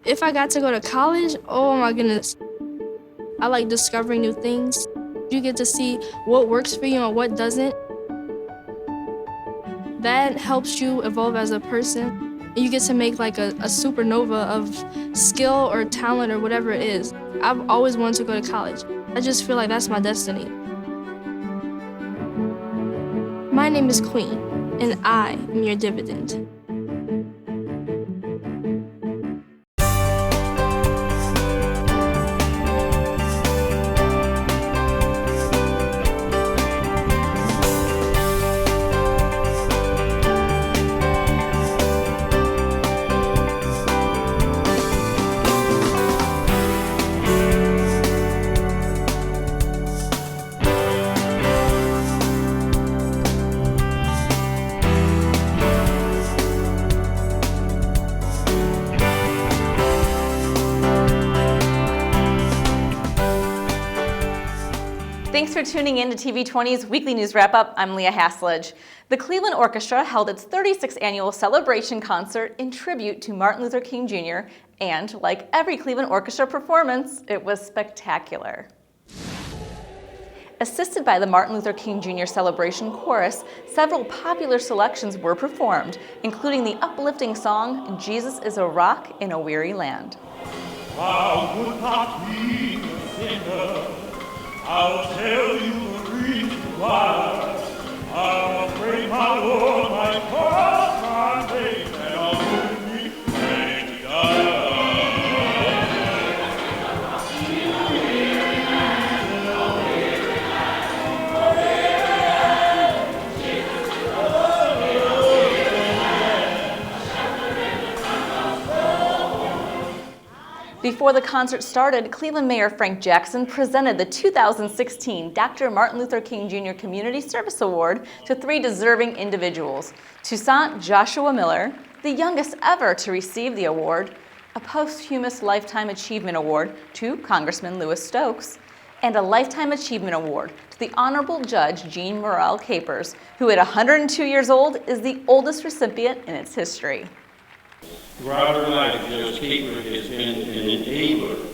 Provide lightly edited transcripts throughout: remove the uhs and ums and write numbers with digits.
If I got to go to college, oh my goodness. I like discovering new things. You get to see what works for you and what doesn't. That helps you evolve as a person. You get to make like a supernova of skill or talent or whatever it is. I've always wanted to go to college. I just feel like that's my destiny. My name is Queen, and I am your dividend. Thanks for tuning in to TV20's Weekly News Wrap-Up. I'm Leah Haslage. The Cleveland Orchestra held its 36th annual celebration concert in tribute to Martin Luther King Jr., and like every Cleveland Orchestra performance, it was spectacular. Assisted by the Martin Luther King Jr. Celebration Chorus, several popular selections were performed, including the uplifting song, Jesus is a Rock in a Weary Land. I would not be a sinner. I'll tell you the reason why. I'll pray my Lord, my God, my name, and I'll bring me thank God. Before the concert started, Cleveland Mayor Frank Jackson presented the 2016 Dr. Martin Luther King Jr. Community Service Award to 3 deserving individuals: Toussaint Joshua Miller, the youngest ever to receive the award, a posthumous Lifetime Achievement Award to Congressman Louis Stokes, and a Lifetime Achievement Award to the Honorable Judge Jean Morrell Capers, who at 102 years old is the oldest recipient in its history. Throughout her life, Judge Capers has been an enabler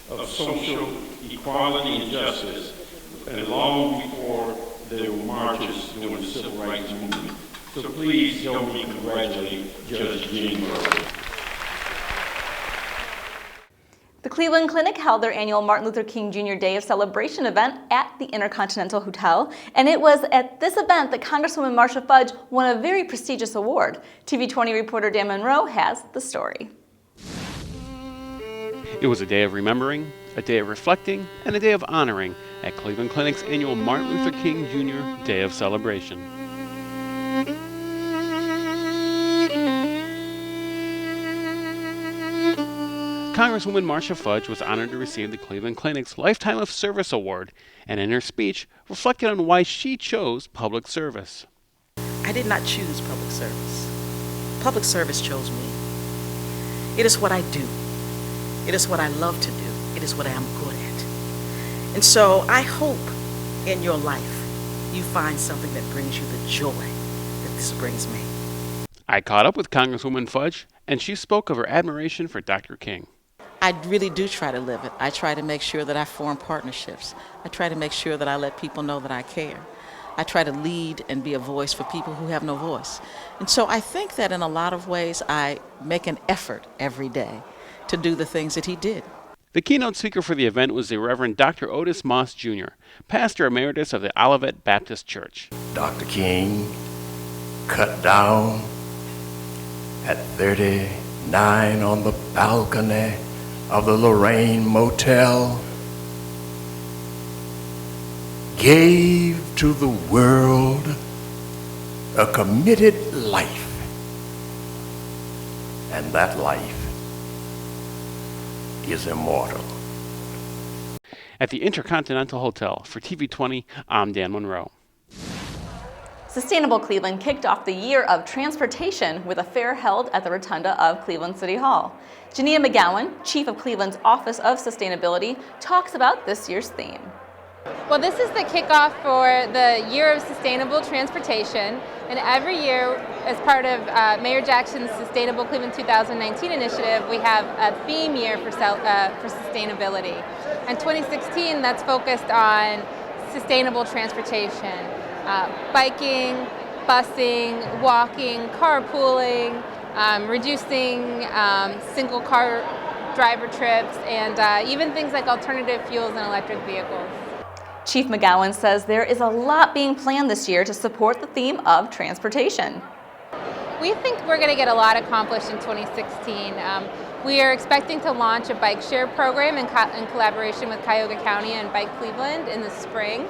of social equality and justice, and long before there were marches during the Civil Rights Movement. So please help me congratulate Judge Jean Morrell. The Cleveland Clinic held their annual Martin Luther King Jr. Day of Celebration event at the Intercontinental Hotel, and it was at this event that Congresswoman Marcia Fudge won a very prestigious award. TV20 reporter Dan Monroe has the story. It was a day of remembering, a day of reflecting, and a day of honoring at Cleveland Clinic's annual Martin Luther King Jr. Day of Celebration. Congresswoman Marcia Fudge was honored to receive the Cleveland Clinic's Lifetime of Service Award, and in her speech reflected on why she chose public service. I did not choose public service. Public service chose me. It is what I do. It is what I love to do. It is what I am good at. And so I hope in your life you find something that brings you the joy that this brings me. I caught up with Congresswoman Fudge, and she spoke of her admiration for Dr. King. I really do try to live it. I try to make sure that I form partnerships. I try to make sure that I let people know that I care. I try to lead and be a voice for people who have no voice. And so I think that in a lot of ways I make an effort every day to do the things that he did. The keynote speaker for the event was the Reverend Dr. Otis Moss Jr., pastor emeritus of the Olivet Baptist Church. Dr. King cut down at 39 on the balcony of the Lorraine Motel, gave to the world a committed life, and that life is immortal. At the Intercontinental Hotel, for TV20, I'm Dan Monroe. Sustainable Cleveland kicked off the year of transportation with a fair held at the Rotunda of Cleveland City Hall. Jania McGowan, Chief of Cleveland's Office of Sustainability, talks about this year's theme. Well, this is the kickoff for the Year of Sustainable Transportation, and every year, as part of Mayor Jackson's Sustainable Cleveland 2019 initiative, we have a theme year for sustainability. And 2016, that's focused on sustainable transportation, biking, busing, walking, carpooling, reducing single car driver trips, and even things like alternative fuels and electric vehicles. Chief McGowan says there is a lot being planned this year to support the theme of transportation. We think we're going to get a lot accomplished in 2016. We are expecting to launch a bike share program in collaboration with Cuyahoga County and Bike Cleveland in the spring.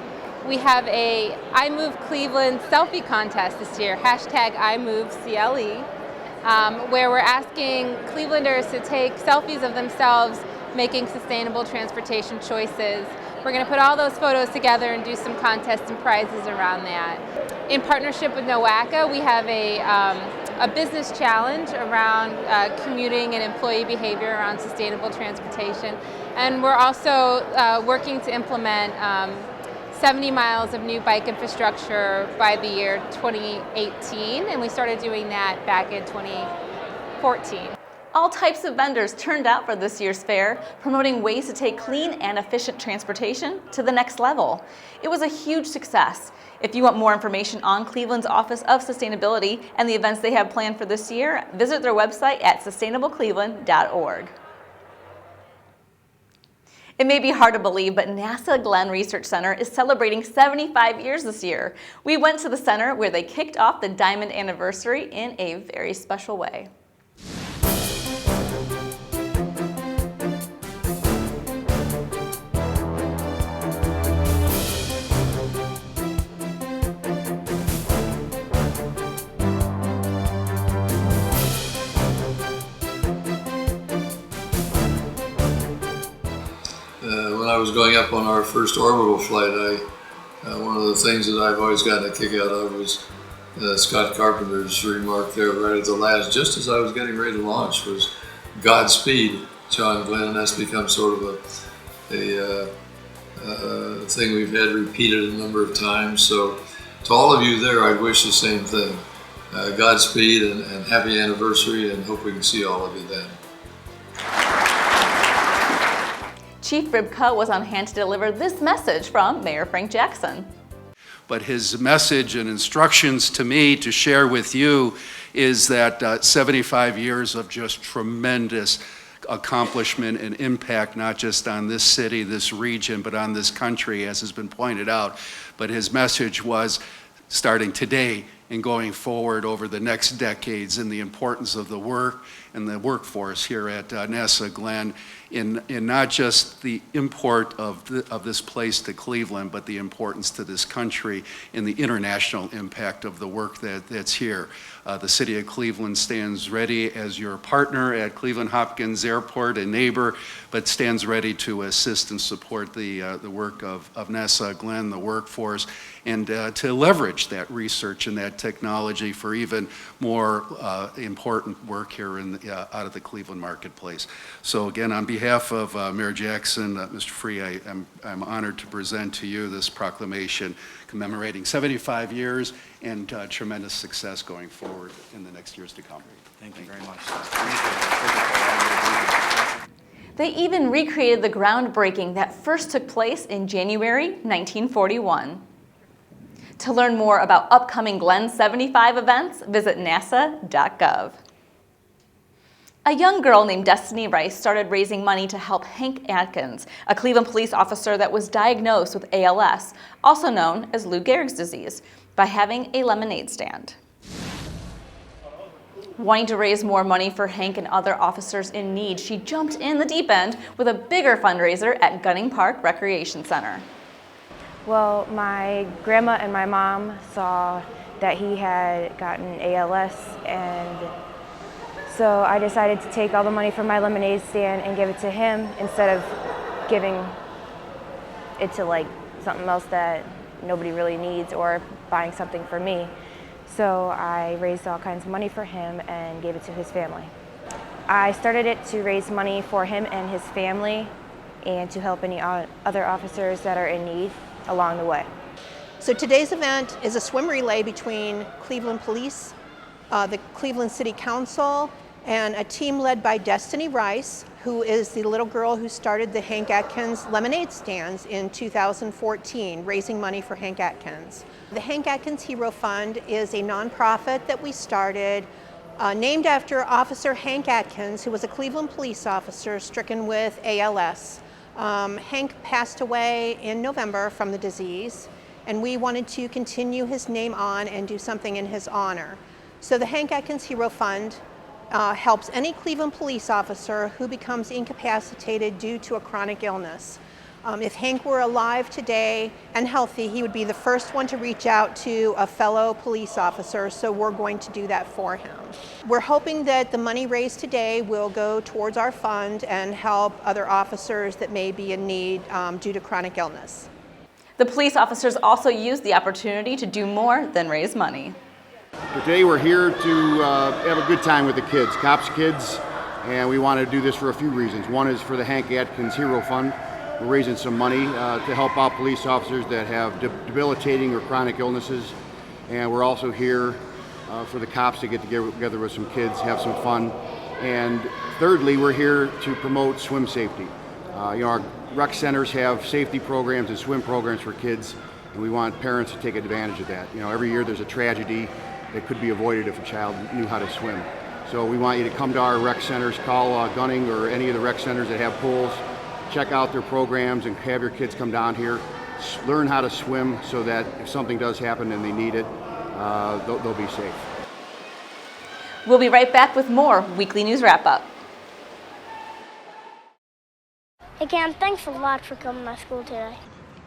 We have a I Move Cleveland selfie contest this year, hashtag IMoveCLE, where we're asking Clevelanders to take selfies of themselves making sustainable transportation choices. We're going to put all those photos together and do some contests and prizes around that. In partnership with NOACA, we have a business challenge around commuting and employee behavior around sustainable transportation. And we're also working to implement 70 miles of new bike infrastructure by the year 2018, and we started doing that back in 2014. All types of vendors turned out for this year's fair, promoting ways to take clean and efficient transportation to the next level. It was a huge success. If you want more information on Cleveland's Office of Sustainability and the events they have planned for this year, visit their website at sustainablecleveland.org. It may be hard to believe, but NASA Glenn Research Center is celebrating 75 years this year. We went to the center where they kicked off the Diamond Anniversary in a very special way. When I was going up on our first orbital flight, one of the things that I've always gotten a kick out of was Scott Carpenter's remark there right at the last, just as I was getting ready to launch, was Godspeed, John Glenn, and that's become sort of a thing we've had repeated a number of times. So to all of you there, I'd wish the same thing. Godspeed and happy anniversary, and hope we can see all of you then. Chief Ribka was on hand to deliver this message from Mayor Frank Jackson. But his message and instructions to me to share with you is that 75 years of just tremendous accomplishment and impact, not just on this city, this region, but on this country, as has been pointed out. But his message was starting today and going forward over the next decades, and the importance of the work and the workforce here at NASA Glenn in not just the import of this place to Cleveland, but the importance to this country and the international impact of the work that's here. The City of Cleveland stands ready as your partner at Cleveland Hopkins Airport, a neighbor, but stands ready to assist and support the work of NASA Glenn, the workforce, and to leverage that research and that technology for even more important work here out of the Cleveland marketplace. So again, on behalf of Mayor Jackson, Mr. Free, I'm honored to present to you this proclamation commemorating 75 years and tremendous success going forward in the next years to come. Thank you very much. They even recreated the groundbreaking that first took place in January 1941. To learn more about upcoming Glenn 75 events, visit nasa.gov. A young girl named Destiny Rice started raising money to help Hank Atkins, a Cleveland police officer that was diagnosed with ALS, also known as Lou Gehrig's disease, by having a lemonade stand. Wanting to raise more money for Hank and other officers in need, she jumped in the deep end with a bigger fundraiser at Gunning Park Recreation Center. Well, my grandma and my mom saw that he had gotten ALS, and so I decided to take all the money from my lemonade stand and give it to him instead of giving it to like something else that nobody really needs or buying something for me. So I raised all kinds of money for him and gave it to his family. I started it to raise money for him and his family and to help any other officers that are in need along the way. So today's event is a swim relay between Cleveland Police, the Cleveland City Council, and a team led by Destiny Rice, who is the little girl who started the Hank Atkins lemonade stands in 2014, raising money for Hank Atkins. The Hank Atkins Hero Fund is a nonprofit that we started named after Officer Hank Atkins, who was a Cleveland police officer stricken with ALS. Hank passed away in November from the disease, and we wanted to continue his name on and do something in his honor. So the Hank Atkins Hero Fund helps any Cleveland police officer who becomes incapacitated due to a chronic illness. If Hank were alive today and healthy, he would be the first one to reach out to a fellow police officer, so we're going to do that for him. We're hoping that the money raised today will go towards our fund and help other officers that may be in need due to chronic illness. The police officers also used the opportunity to do more than raise money. Today we're here to have a good time with the kids, cops kids, and we want to do this for a few reasons. One is for the Hank Atkins Hero Fund. We're raising some money to help out police officers that have debilitating or chronic illnesses, and we're also here for the cops to get together with some kids, have some fun. And thirdly, we're here to promote swim safety. Our rec centers have safety programs and swim programs for kids, and we want parents to take advantage of that. Every year there's a tragedy that could be avoided if a child knew how to swim. So we want you to come to our rec centers, call Gunning or any of the rec centers that have pools, check out their programs and have your kids come down here, learn how to swim so that if something does happen and they need it, they'll be safe. We'll be right back with more Weekly News Wrap-Up. Hey Cam, thanks a lot for coming to my school today.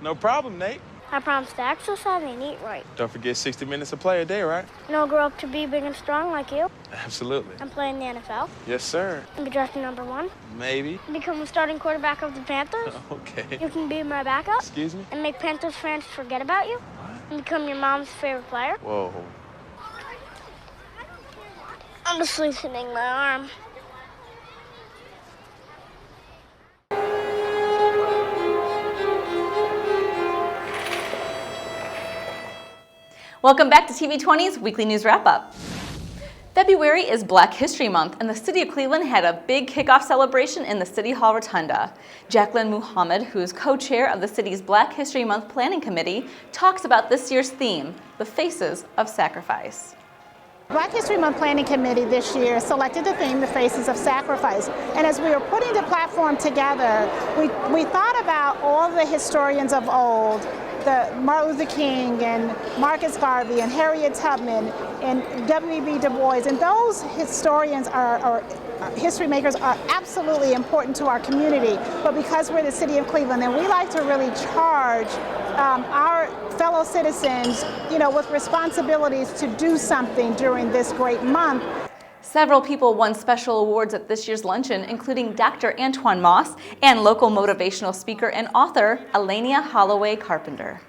No problem, Nate. I promise to exercise and eat right. Don't forget 60 minutes of play a day, right? And I'll grow up to be big and strong like you. Absolutely. And play in the NFL. Yes, sir. And be drafted #1. Maybe. And become the starting quarterback of the Panthers. Okay. You can be my backup. Excuse me? And make Panthers fans forget about you. What? And become your mom's favorite player. Whoa. I'm just loosening my arm. Welcome back to TV20's Weekly News Wrap-Up. February is Black History Month, and the City of Cleveland had a big kickoff celebration in the City Hall Rotunda. Jacqueline Muhammad, who is co-chair of the city's Black History Month Planning Committee, talks about this year's theme, the Faces of Sacrifice. Black History Month Planning Committee this year selected the theme, the Faces of Sacrifice. And as we were putting the platform together, we thought about all the historians of old, the Martin Luther King and Marcus Garvey and Harriet Tubman and W.E.B. Du Bois, and those historians or history makers are absolutely important to our community. But because we're the City of Cleveland, and we like to really charge our fellow citizens, with responsibilities to do something during this great month. Several people won special awards at this year's luncheon, including Dr. Antoine Moss and local motivational speaker and author Elenia Holloway Carpenter.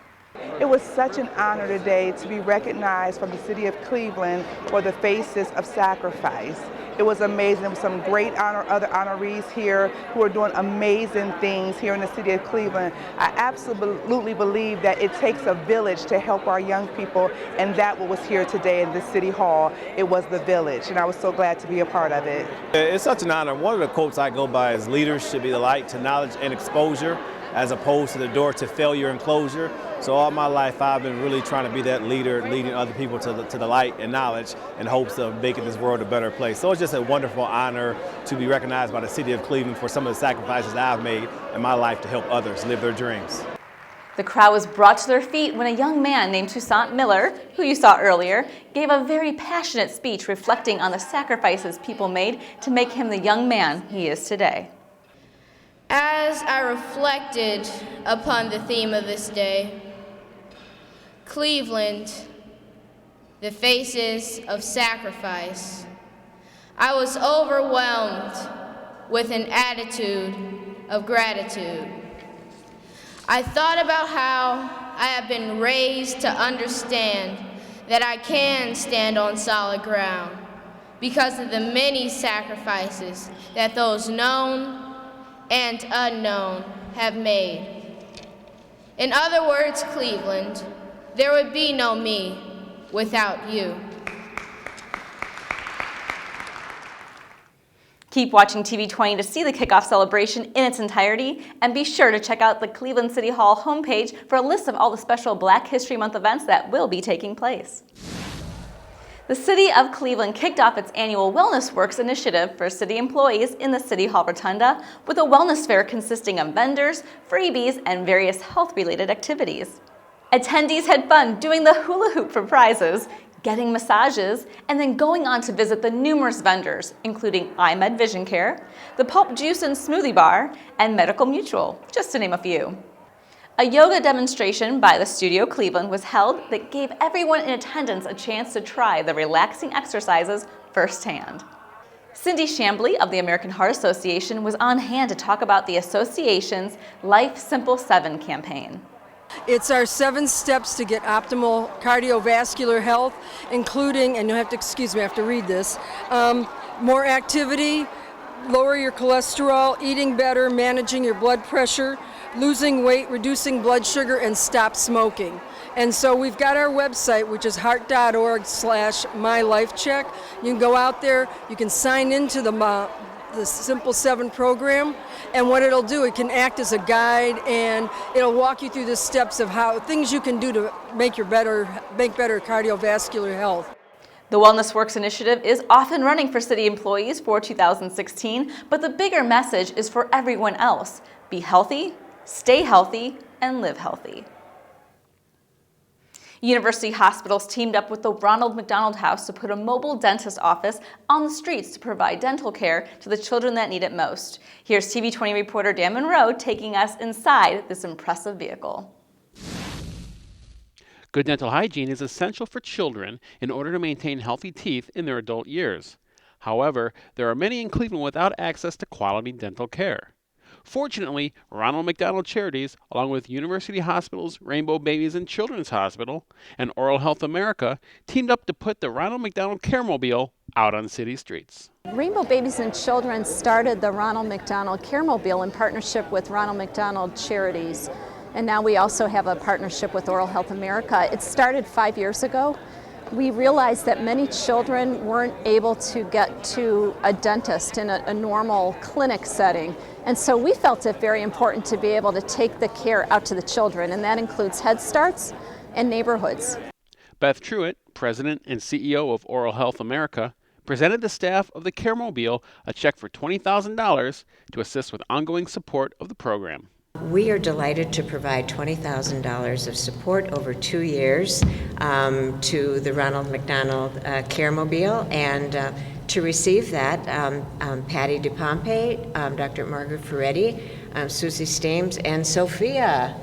It was such an honor today to be recognized from the City of Cleveland for the Faces of Sacrifice. It was amazing. There were some great other honorees here who are doing amazing things here in the City of Cleveland. I absolutely believe that it takes a village to help our young people, and that what was here today in the City Hall. It was the village, and I was so glad to be a part of it. It's such an honor. One of the quotes I go by is, leaders should be the light to knowledge and exposure, as opposed to the door to failure and closure. So all my life I've been really trying to be that leader, leading other people to the light and knowledge in hopes of making this world a better place. So it's just a wonderful honor to be recognized by the City of Cleveland for some of the sacrifices I've made in my life to help others live their dreams. The crowd was brought to their feet when a young man named Toussaint Miller, who you saw earlier, gave a very passionate speech reflecting on the sacrifices people made to make him the young man he is today. As I reflected upon the theme of this day, Cleveland, the Faces of Sacrifice, I was overwhelmed with an attitude of gratitude. I thought about how I have been raised to understand that I can stand on solid ground because of the many sacrifices that those known and unknown have made. In other words, Cleveland, there would be no me without you. Keep watching TV 20 to see the kickoff celebration in its entirety, and be sure to check out the Cleveland City Hall homepage for a list of all the special Black History Month events that will be taking place. The City of Cleveland kicked off its annual Wellness Works initiative for city employees in the City Hall Rotunda with a wellness fair consisting of vendors, freebies, and various health-related activities. Attendees had fun doing the hula hoop for prizes, getting massages, and then going on to visit the numerous vendors, including iMed Vision Care, the Pulp Juice and Smoothie Bar, and Medical Mutual, just to name a few. A yoga demonstration by the Studio Cleveland was held that gave everyone in attendance a chance to try the relaxing exercises firsthand. Cindy Chambly of the American Heart Association was on hand to talk about the association's Life Simple 7 campaign. It's our 7 steps to get optimal cardiovascular health, including, and you'll have to excuse me, I have to read this, more activity, lower your cholesterol, eating better, managing your blood pressure, losing weight, reducing blood sugar, and stop smoking. And so we've got our website, which is heart.org/mylifecheck. You can go out there, you can sign into the Simple 7 program, and what it'll do, it can act as a guide, and it'll walk you through the steps of how things you can do to make better cardiovascular health. The Wellness Works initiative is off and running for city employees for 2016, but the bigger message is for everyone else. Be healthy, stay healthy, and live healthy. University hospitals teamed up with the Ronald McDonald House to put a mobile dentist office on the streets to provide dental care to the children that need it most. Here's TV 20 reporter Dan Monroe taking us inside this impressive vehicle. Good dental hygiene is essential for children in order to maintain healthy teeth in their adult years. However, there are many in Cleveland without access to quality dental care. Fortunately, Ronald McDonald Charities, along with University Hospitals, Rainbow Babies and Children's Hospital, and Oral Health America, teamed up to put the Ronald McDonald Caremobile out on city streets. Rainbow Babies and Children started the Ronald McDonald Caremobile in partnership with Ronald McDonald Charities. And now we also have a partnership with Oral Health America. It started 5 years ago. We realized that many children weren't able to get to a dentist in a normal clinic setting. And so we felt it very important to be able to take the care out to the children, and that includes Head Starts and neighborhoods. Beth Truitt, President and CEO of Oral Health America, presented the staff of the Caremobile a check for $20,000 to assist with ongoing support of the program. We are delighted to provide $20,000 of support over 2 years to the Ronald McDonald Caremobile, and to receive that, Patty DePompe, Dr. Margaret Ferretti, Susie Stames, and Sophia.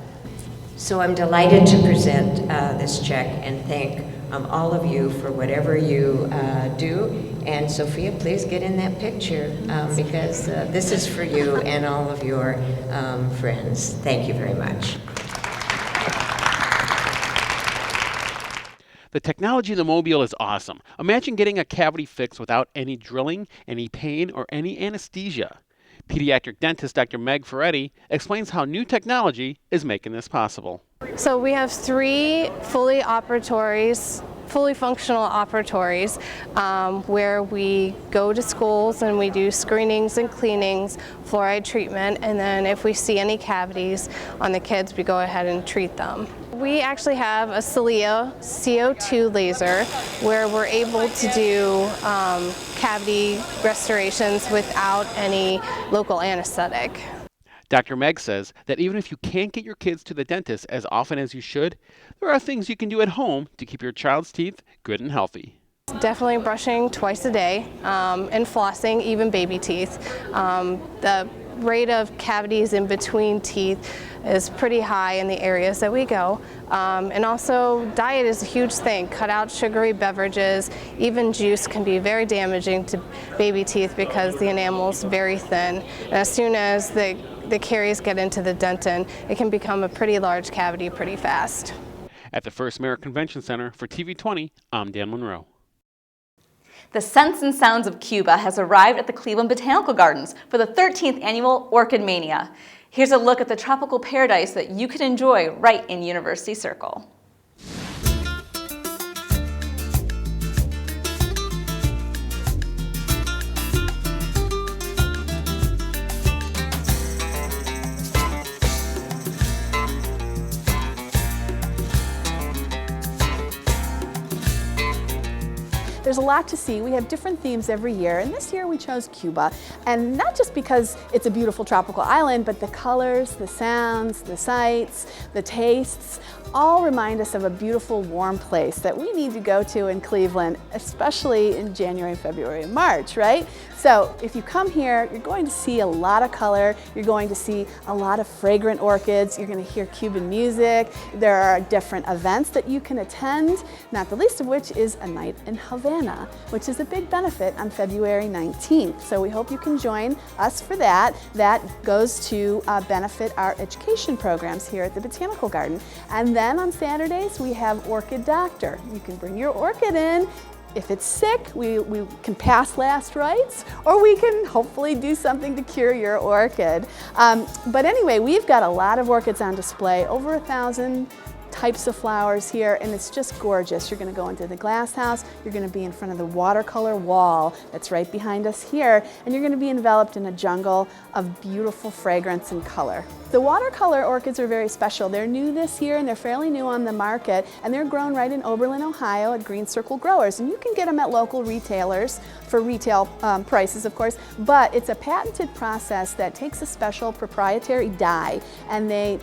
So I'm delighted to present this check and thank all of you for whatever you do. And Sophia, please get in that picture because this is for you and all of your friends. Thank you very much. The technology in the Mobile is awesome. Imagine getting a cavity fix without any drilling, any pain, or any anesthesia. Pediatric dentist Dr. Meg Ferretti explains how new technology is making this possible. So we have 3 fully functional operatories where we go to schools and we do screenings and cleanings, fluoride treatment, and then if we see any cavities on the kids, we go ahead and treat them. We actually have a Celea CO2 laser where we're able to do cavity restorations without any local anesthetic. Dr. Meg says that even if you can't get your kids to the dentist as often as you should, there are things you can do at home to keep your child's teeth good and healthy. Definitely brushing twice a day and flossing, even baby teeth. The rate of cavities in between teeth is pretty high in the areas that we go. And also diet is a huge thing. Cut out sugary beverages. Even juice can be very damaging to baby teeth because the enamel is very thin. And as soon as the caries get into the dentin, it can become a pretty large cavity pretty fast. At the First Merit Convention Center for TV 20, I'm Dan Monroe. The Scents and Sounds of Cuba has arrived at the Cleveland Botanical Gardens for the 13th annual Orchid Mania. Here's a look at the tropical paradise that you can enjoy right in University Circle. There's a lot to see. We have different themes every year, and this year we chose Cuba. And not just because it's a beautiful tropical island, but the colors, the sounds, the sights, the tastes, all remind us of a beautiful, warm place that we need to go to in Cleveland, especially in January, February, and March, right? So if you come here, you're going to see a lot of color, you're going to see a lot of fragrant orchids, you're going to hear Cuban music, there are different events that you can attend, not the least of which is a night in Havana, which is a big benefit on February 19th. So we hope you can join us for that. That goes to benefit our education programs here at the Botanical Garden. And then on Saturdays, we have Orchid Doctor. You can bring your orchid in. If it's sick, we can pass last rites, or we can hopefully do something to cure your orchid. But anyway, we've got a lot of orchids on display, over 1,000 types of flowers here, and it's just gorgeous. You're going to go into the glass house, you're going to be in front of the watercolor wall that's right behind us here, and you're going to be enveloped in a jungle of beautiful fragrance and color. The watercolor orchids are very special. They're new this year and they're fairly new on the market, and they're grown right in Oberlin, Ohio at Green Circle Growers, and you can get them at local retailers for retail prices, of course, but it's a patented process that takes a special proprietary dye, and they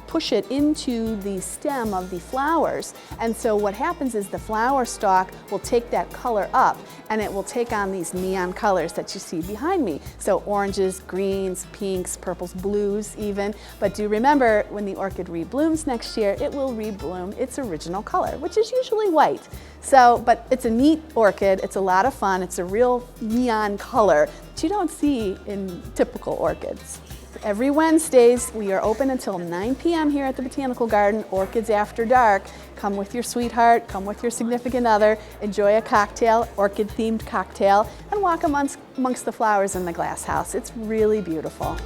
push it into the stem of the flowers. And so what happens is the flower stalk will take that color up, and it will take on these neon colors that you see behind me. So oranges, greens, pinks, purples, blues even. But do remember, when the orchid reblooms next year, it will rebloom its original color, which is usually white. So, but it's a neat orchid, it's a lot of fun, it's a real neon color that you don't see in typical orchids. Every Wednesdays, we are open until 9 p.m. here at the Botanical Garden, Orchids After Dark. Come with your sweetheart, come with your significant other, enjoy a cocktail, orchid-themed cocktail, and walk amongst the flowers in the glass house. It's really beautiful.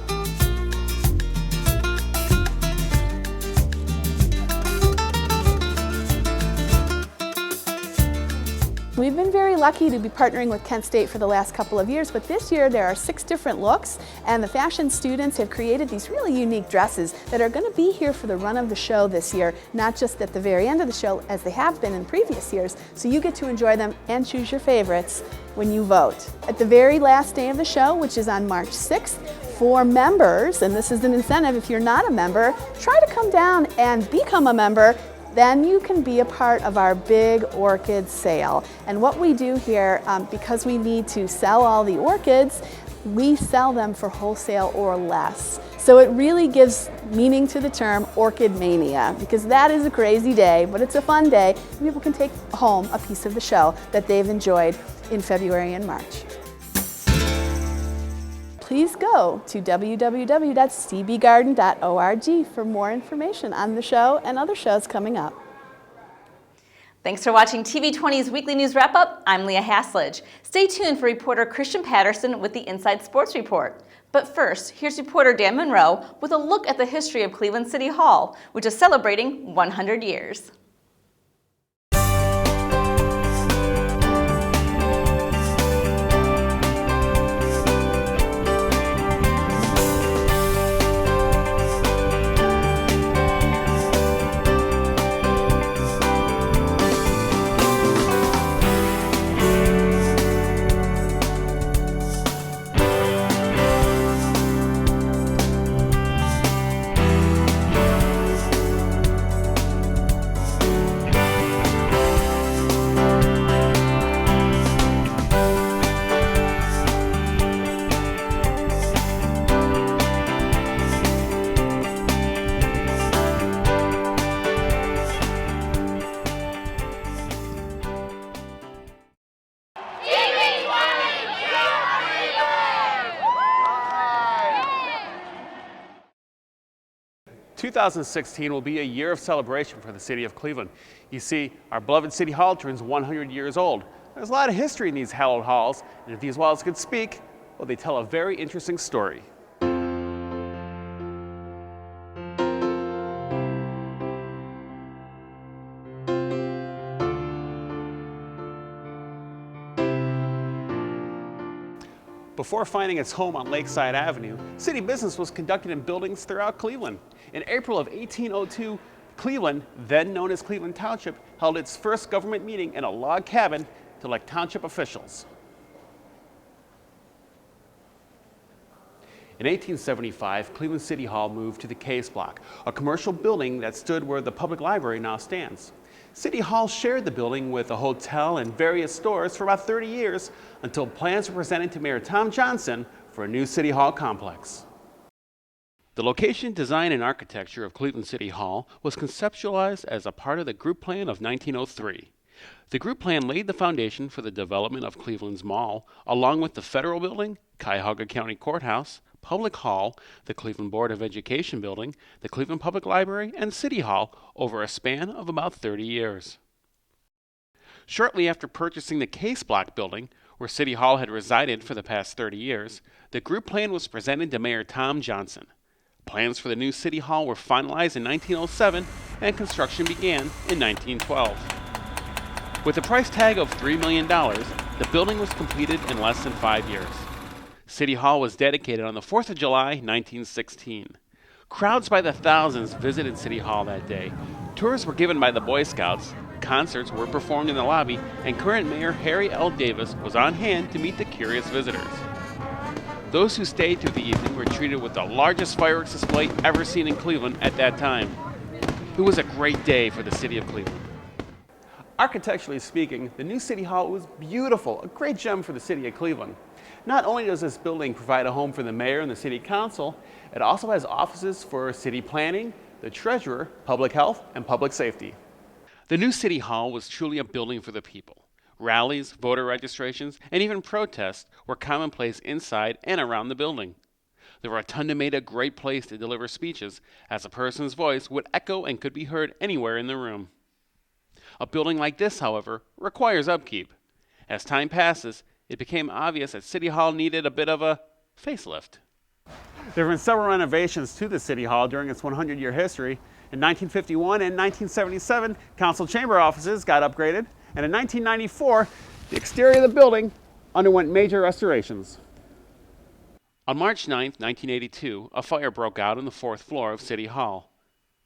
We've been very lucky to be partnering with Kent State for the last couple of years, but this year there are 6 different looks, and the fashion students have created these really unique dresses that are going to be here for the run of the show this year, not just at the very end of the show as they have been in previous years, so you get to enjoy them and choose your favorites when you vote. At the very last day of the show, which is on March 6th, for members, and this is an incentive if you're not a member, try to come down and become a member. Then you can be a part of our big orchid sale. And what we do here, because we need to sell all the orchids, we sell them for wholesale or less. So it really gives meaning to the term Orchid Mania, because that is a crazy day, but it's a fun day. People can take home a piece of the show that they've enjoyed in February and March. Please go to www.cbgarden.org for more information on the show and other shows coming up. Thanks for watching TV20's Weekly News Wrap-Up. I'm Leah Haslage. Stay tuned for reporter Christian Patterson with the Inside Sports Report. But first, here's reporter Dan Monroe with a look at the history of Cleveland City Hall, which is celebrating 100 years. Wow. 2016 will be a year of celebration for the city of Cleveland. You see, our beloved City Hall turns 100 years old. There's a lot of history in these hallowed halls, and if these walls could speak, well, they tell a very interesting story. Before finding its home on Lakeside Avenue, city business was conducted in buildings throughout Cleveland. In April of 1802, Cleveland, then known as Cleveland Township, held its first government meeting in a log cabin to elect township officials. In 1875, Cleveland City Hall moved to the Case Block, a commercial building that stood where the public library now stands. City Hall shared the building with a hotel and various stores for about 30 years until plans were presented to Mayor Tom Johnson for a new City Hall complex. The location, design, and architecture of Cleveland City Hall was conceptualized as a part of the Group Plan of 1903. The Group Plan laid the foundation for the development of Cleveland's Mall, along with the Federal Building, Cuyahoga County Courthouse, Public Hall, the Cleveland Board of Education Building, the Cleveland Public Library, and City Hall over a span of about 30 years. Shortly after purchasing the Case Block building, where City Hall had resided for the past 30 years, the Group Plan was presented to Mayor Tom Johnson. Plans for the new City Hall were finalized in 1907, and construction began in 1912. With a price tag of $3 million, the building was completed in less than 5 years. City Hall was dedicated on the 4th of July, 1916. Crowds by the thousands visited City Hall that day. Tours were given by the Boy Scouts, concerts were performed in the lobby, and current Mayor Harry L. Davis was on hand to meet the curious visitors. Those who stayed through the evening were treated with the largest fireworks display ever seen in Cleveland at that time. It was a great day for the city of Cleveland. Architecturally speaking, the new City Hall was beautiful, a great gem for the city of Cleveland. Not only does this building provide a home for the mayor and the city council, it also has offices for city planning, the treasurer, public health, and public safety. The new City Hall was truly a building for the people. Rallies, voter registrations, and even protests were commonplace inside and around the building. The rotunda made a great place to deliver speeches, as a person's voice would echo and could be heard anywhere in the room. A building like this, however, requires upkeep. As time passes, it became obvious that City Hall needed a bit of a facelift. There have been several renovations to the City Hall during its 100-year history. In 1951 and 1977, council chamber offices got upgraded, and in 1994, the exterior of the building underwent major restorations. On March 9, 1982, a fire broke out on the 4th floor of City Hall.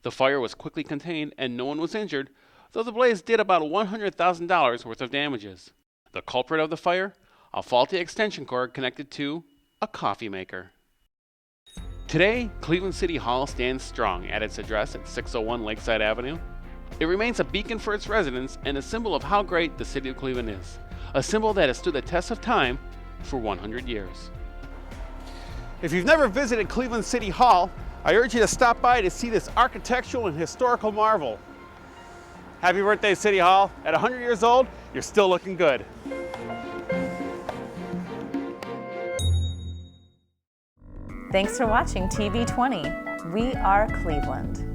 The fire was quickly contained and no one was injured, though the blaze did about $100,000 worth of damages. The culprit of the fire? A faulty extension cord connected to a coffee maker. Today, Cleveland City Hall stands strong at its address at 601 Lakeside Avenue. It remains a beacon for its residents and a symbol of how great the city of Cleveland is. A symbol that has stood the test of time for 100 years. If you've never visited Cleveland City Hall, I urge you to stop by to see this architectural and historical marvel. Happy birthday, City Hall. At 100 years old, you're still looking good. Thanks for watching TV 20. We are Cleveland.